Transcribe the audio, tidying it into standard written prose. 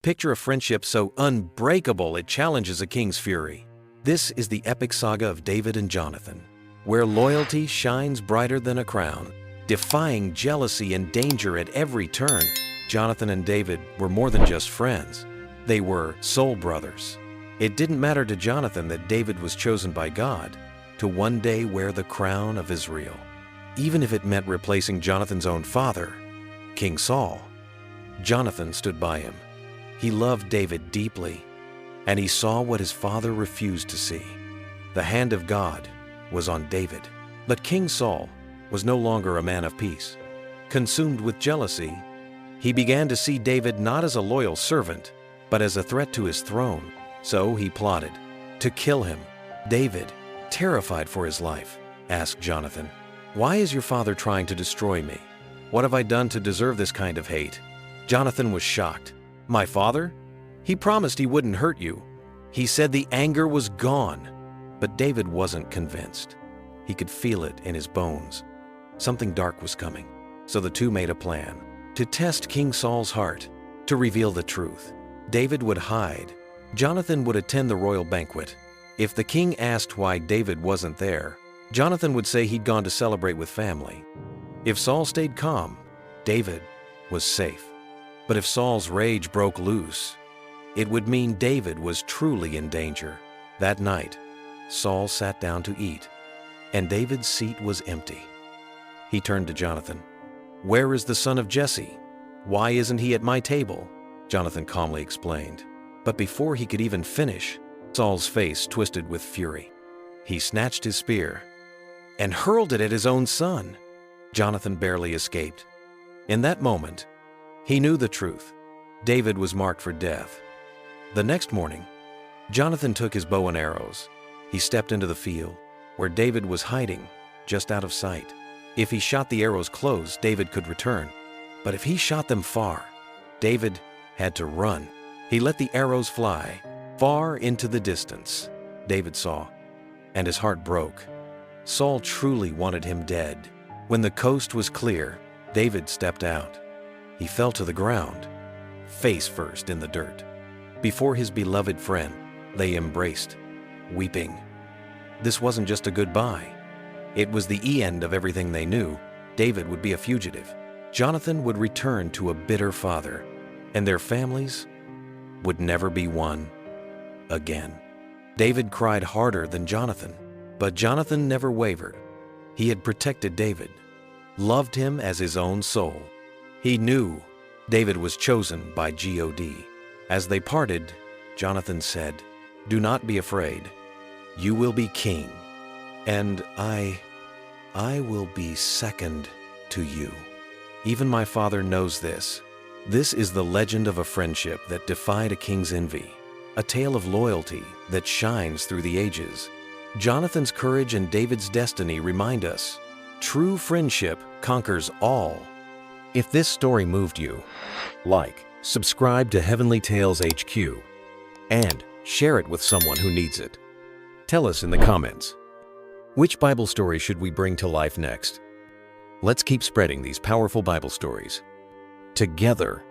Picture a friendship so unbreakable it challenges a king's fury. This is the epic saga of David and Jonathan, where loyalty shines brighter than a crown, defying jealousy and danger at every turn. Jonathan and David were more than just friends. They were soul brothers. It didn't matter to Jonathan that David was chosen by God to one day wear the crown of Israel, even if it meant replacing Jonathan's own father, King Saul. Jonathan stood by him. He loved David deeply, and he saw what his father refused to see. The hand of God was on David. But King Saul was no longer a man of peace. Consumed with jealousy, he began to see David not as a loyal servant, but as a threat to his throne. So he plotted to kill him. David, terrified for his life, asked Jonathan, "Why is your father trying to destroy me? What have I done to deserve this kind of hate?" Jonathan was shocked. "My father? He promised he wouldn't hurt you. He said the anger was gone." But David wasn't convinced. He could feel it in his bones. Something dark was coming. So the two made a plan to test King Saul's heart, to reveal the truth. David would hide. Jonathan would attend the royal banquet. If the king asked why David wasn't there, Jonathan would say he'd gone to celebrate with family. If Saul stayed calm, David was safe. But if Saul's rage broke loose, it would mean David was truly in danger. That night, Saul sat down to eat, and David's seat was empty. He turned to Jonathan. "Where is the son of Jesse? Why isn't he at my table?" Jonathan calmly explained. But before he could even finish, Saul's face twisted with fury. He snatched his spear and hurled it at his own son. Jonathan barely escaped. In that moment, he knew the truth. David was marked for death. The next morning, Jonathan took his bow and arrows. He stepped into the field, where David was hiding, just out of sight. If he shot the arrows close, David could return. But if he shot them far, David had to run. He let the arrows fly far into the distance. David saw, and his heart broke. Saul truly wanted him dead. When the coast was clear, David stepped out. He fell to the ground, face first in the dirt. Before his beloved friend, they embraced, weeping. This wasn't just a goodbye. It was the end of everything they knew. David would be a fugitive. Jonathan would return to a bitter father, and their families would never be one again. David cried harder than Jonathan, but Jonathan never wavered. He had protected David, loved him as his own soul. He knew David was chosen by God. As they parted, Jonathan said, "Do not be afraid. You will be king, and I will be second to you. Even my father knows this." This is the legend of a friendship that defied a king's envy, a tale of loyalty that shines through the ages. Jonathan's courage and David's destiny remind us, true friendship conquers all. If this story moved you, like, subscribe to Heavenly Tales HQ, and share it with someone who needs it. Tell us in the comments, which Bible story should we bring to life next? Let's keep spreading these powerful Bible stories together